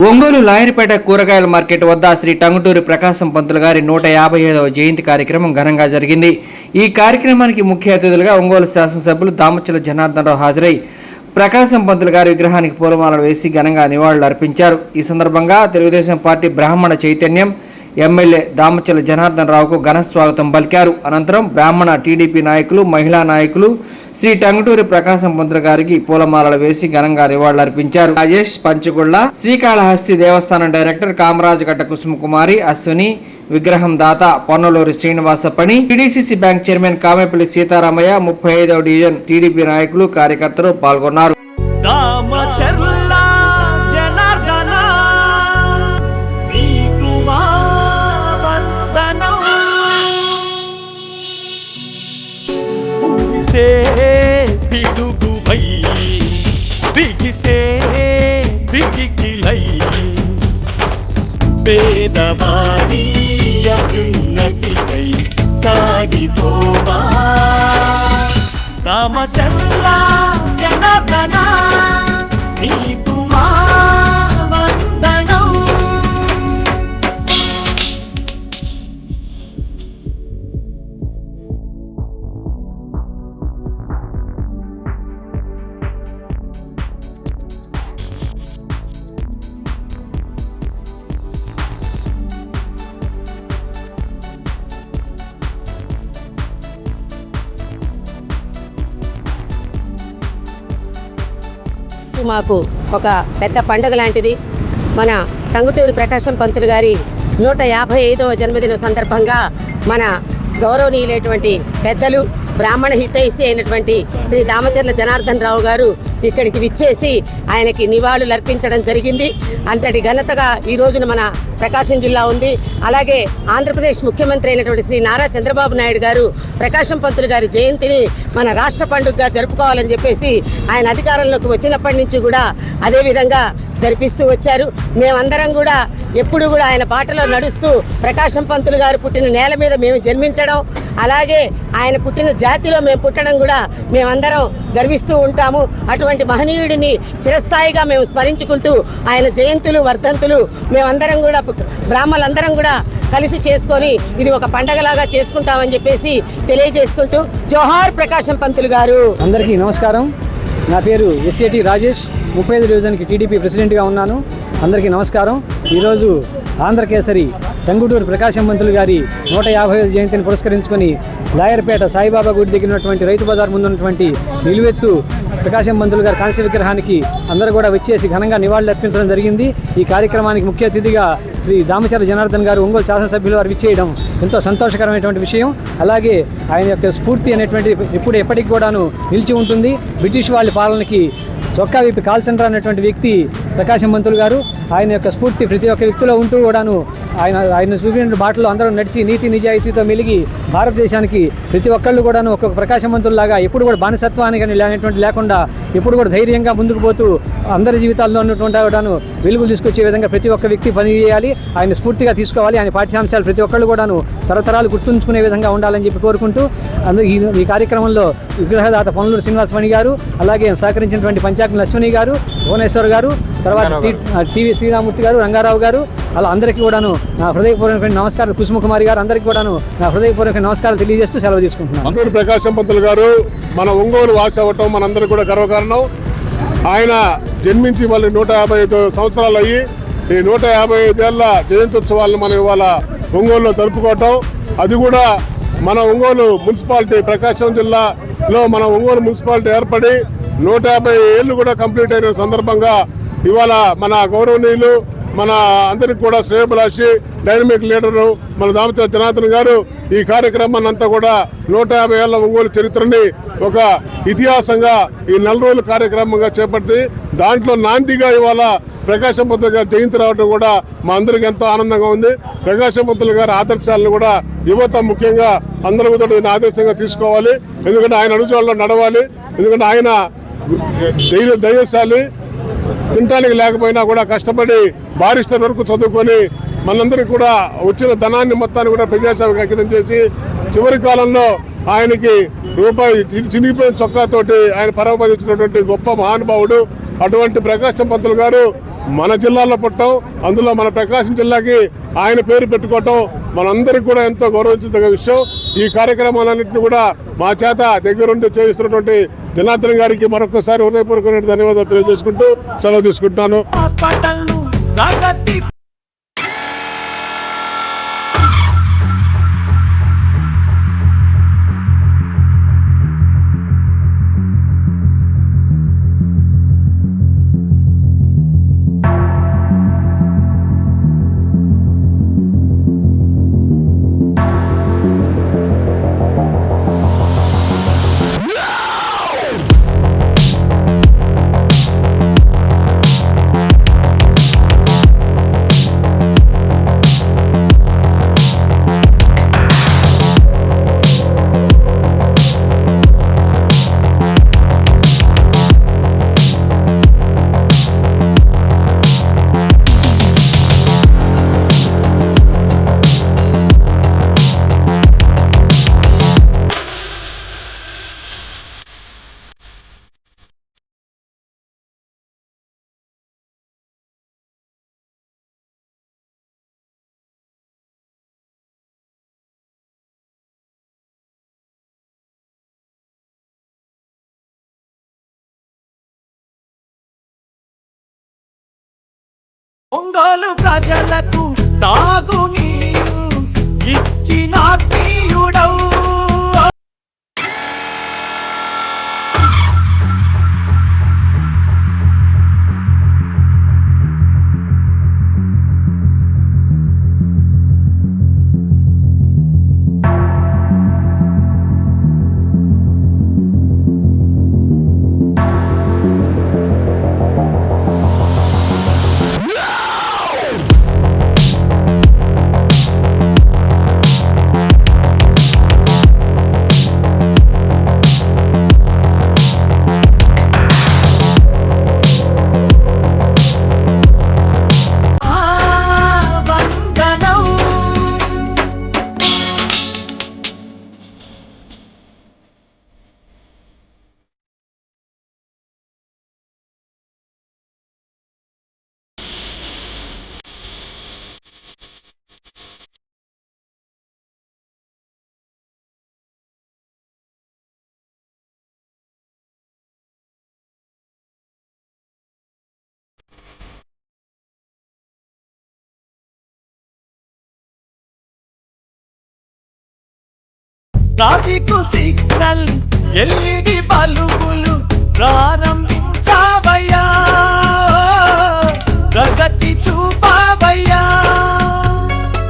ఒంగోలు లాయర్పేట కూరగాయల మార్కెట్ వద్ద శ్రీ టంగుటూరి ప్రకాశం పంతులు గారి 155వ జయంతి కార్యక్రమం ఘనంగా జరిగింది. ఈ కార్యక్రమానికి ముఖ్య అతిథులుగా ఒంగోలు శాసనసభ్యులు దామచల జనార్దన్ రావు హాజరై ప్రకాశం పంతులు గారి విగ్రహానికి పూలమాలలు వేసి ఘనంగా నివాళులు అర్పించారు. ఈ సందర్భంగా తెలుగుదేశం పార్టీ బ్రాహ్మణ చైతన్యం ఎమ్మెల్యే దామచల జనార్దన్ రావుకు ఘన స్వాగతం పలికారు. అనంతరం బ్రాహ్మణ టీడీపీ నాయకులు, మహిళా నాయకులు శ్రీ టంగుటూరి ప్రకాశం పంతులు గారికి పూలమాలలు వేసి ఘనంగా నివాళులర్పించారు. రాజేష్ పంచగుళ్ల, శ్రీకాళహస్తి దేవస్థానం డైరెక్టర్ కామరాజగట్ట కుసుమకుమారి, అశ్విని, విగ్రహం దాత Ponnaluri Srinivasapani, TDCC bank chairman Kamepalli Seetharamaiah, 35వ డివిజన్ టీడీపీ నాయకులు, కార్యకర్తలు పాల్గొన్నారు. పిడుగువై బిగిసే బిగికిలై పేదవాడి అభ్యున్నతికై సాగిపోవా కామచల్ల జనార్దన నీకు మా వందనం. మాకు ఒక పెద్ద పండుగ లాంటిది. మన టంగుటూరి ప్రకాశం పంతులు గారి 155వ జన్మదిన సందర్భంగా మన గౌరవనీయులైనటువంటి పెద్దలు బ్రాహ్మణ హితైషి అయినటువంటి శ్రీ దామచర్ల జనార్దన్ రావు గారు ఇక్కడికి విచ్చేసి ఆయనకి నివాళులు అర్పించడం జరిగింది. అంతటి ఘనతగా ఈ రోజున మన ప్రకాశం జిల్లా ఉంది. అలాగే ఆంధ్రప్రదేశ్ ముఖ్యమంత్రి అయినటువంటి శ్రీ నారా చంద్రబాబు నాయుడు గారు ప్రకాశం పంతులు గారి జయంతిని మన రాష్ట్ర పండుగగా జరుపుకోవాలని చెప్పేసి ఆయన అధికారంలోకి వచ్చినప్పటి నుంచి కూడా అదేవిధంగా జరిపిస్తూ వచ్చారు. మేమందరం కూడా ఎప్పుడు కూడా ఆయన బాటలో నడుస్తూ ప్రకాశం పంతులు గారు పుట్టిన నేల మీద మేము జన్మించడం, అలాగే ఆయన పుట్టిన జాతిలో మేము పుట్టడం కూడా మేమందరం గర్విస్తూ ఉంటాము. అటువంటి మహనీయుడిని చిరస్థాయిగా మేము స్మరించుకుంటూ ఆయన జయంతులు, వర్ధంతులు మేమందరం కూడా బ్రాహ్మణులందరం కూడా కలిసి చేసుకొని ఇది ఒక పండగలాగా చేసుకుంటామని చెప్పేసి తెలియజేసుకుంటూ జోహార్ ప్రకాశం పంతులు గారు. అందరికీ నమస్కారం. నా పేరు ఎస్ఏటి రాజేష్, 35వ డివిజన్కి టీడీపీ ప్రెసిడెంట్గా ఉన్నాను. అందరికీ నమస్కారం. ఈరోజు ఆంధ్రకేసరి టంగుటూరి ప్రకాశం పంతులు గారి 150వ జయంతిని పురస్కరించుకొని లాయర్పేట సాయిబాబా గుడి దగ్గర ఉన్నటువంటి రైతు బజార్ ముందు ఉన్నటువంటి నిలువెత్తు ప్రకాశం పంతులు గారి కాంస్య విగ్రహానికి అందరూ కూడా వచ్చేసి ఘనంగా నివాళులు అర్పించడం జరిగింది. ఈ కార్యక్రమానికి ముఖ్య అతిథిగా శ్రీ దామచల జనార్దన్ గారు, ఒంగోలు శాసనసభ్యులు వారు విచ్చేయడం ఎంతో సంతోషకరమైనటువంటి విషయం. అలాగే ఆయన యొక్క స్ఫూర్తి అనేటువంటి ఎప్పటికీ కూడాను నిలిచి ఉంటుంది. బ్రిటిష్ వాళ్ళ పాలనకి చొక్కా విప్పి కాల్చండ్రా అనేటువంటి వ్యక్తి ప్రకాశం పంతులు గారు. ఆయన యొక్క స్ఫూర్తి ప్రతి ఒక్క వ్యక్తిలో ఉంటూ కూడాను ఆయన చూపిన బాటలో అందరూ నడిచి నీతి నిజాయితీతో మెలిగి భారతదేశానికి ప్రతి ఒక్కళ్ళు కూడాను ఒక్కొక్క ప్రకాశం పంతుల్లాగా ఎప్పుడు కూడా బానిసత్వానికి అనేటువంటి లేకుండా ఎప్పుడు కూడా ధైర్యంగా ముందుకు పోతూ అందరి జీవితాల్లో ఉన్నటువంటి కూడాను వెలుగులు తీసుకొచ్చే విధంగా ప్రతి ఒక్క వ్యక్తి పనిచేయాలి. ఆయన స్ఫూర్తిగా తీసుకోవాలి. ఆయన పాఠ్యాంశాలు ప్రతి ఒక్కళ్ళు కూడాను తరతరాలు గుర్తుంచుకునే విధంగా ఉండాలని చెప్పి కోరుకుంటూ ఈ కార్యక్రమంలో విగ్రహదాత పొన్నలూరి శ్రీనివాసపణి గారు, అలాగే సహకరించినటువంటి పంచాయతీ అశ్విని గారు, భువనేశ్వర్ గారు, తర్వాత టీవీ శ్రీరామూర్తి గారు, రంగారావు గారు, అలా అందరికీ కూడాను నా హృదయపూర్వకమైన నమస్కారం. కుసుమకుమారి గారు, అందరికీ కూడాను నా హృదయపూర్వక నమస్కారాలు తెలియజేస్తూ సెలవు తీసుకుంటున్నాను. టంగుటూరి ప్రకాశం పంతులు గారు మన ఒంగోలు వాసి అవ్వటం మనందరికీ కూడా గర్వకారణం. ఆయన జన్మించి మళ్ళీ 155 సంవత్సరాలు అయ్యి ఈ 155 ఏళ్ల జయంత్యుత్సవాలను మనం ఇవాళ ఒంగోలులో జరుపుకోవటం, అది కూడా మన ఒంగోలు మున్సిపాలిటీ ప్రకాశం జిల్లాలో మన ఒంగోలు మున్సిపాలిటీ ఏర్పడి 150 ఏళ్ళు కూడా కంప్లీట్ అయిన సందర్భంగా ఇవాళ మన గౌరవనీయులు, మన అందరికి కూడా శ్రేయోభిలాషి, డైనమిక్ లీడరు మన దామచల జనార్దన్ గారు ఈ కార్యక్రమాన్ని అంతా కూడా 150 ఏళ్ల ఒంగోలు చరిత్రని ఒక ఇతిహాసంగా ఈ 4 రోజుల కార్యక్రమంగా చేపట్టి దాంట్లో నాందిగా ఇవాళ ప్రకాశం పంతులు గారి జయంతి రావడం కూడా మా అందరికి ఎంతో ఆనందంగా ఉంది. ప్రకాశం పంతులు గారి ఆదర్శాలను కూడా యువత ముఖ్యంగా అందరూ కూడా ఆదర్శంగా తీసుకోవాలి. ఎందుకంటే ఆయన అడుగుజాడలో నడవాలి. ఎందుకంటే ఆయన ధైర్యశాలి, తినటానికి లేకపోయినా కూడా కష్టపడి బారిస్టర్ వరకు చదువుకొని మనందరికీ కూడా వచ్చిన ధనాన్ని మొత్తాన్ని కూడా ప్రజాసేవకు అంకితం చేసి చివరి కాలంలో ఆయనకి రూపాయి చినిగిపోయిన చొక్కాతోటి ఆయన పరమపదించినటువంటి గొప్ప మహానుభావుడు. అటువంటి ప్రకాశం పంతులు గారు మన జిల్లాలో పుట్టడం, అందులో మన ప్రకాశం జిల్లాకి ఆయన పేరు పెట్టుకోవటం మనందరికీ కూడా ఎంతో గౌరవించదగ్గ విషయం. ఈ కార్యక్రమాలన్నింటినీ కూడా మా చేత దగ్గరుండి చేయిస్తున్నటువంటి జనార్దన్ గారికి మరొకసారి హృదయపూర్వకమైన ధన్యవాదాలు తెలియజేసుకుంటూ సెలవు తీసుకుంటున్నాను. ఒంగోలు ప్రజలకు తాగునీరు ఇచ్చిన తీయుడవు. ట్రాఫిక్ సిగ్నల్ LED బల్బులు ప్రారంభించావయ్యా.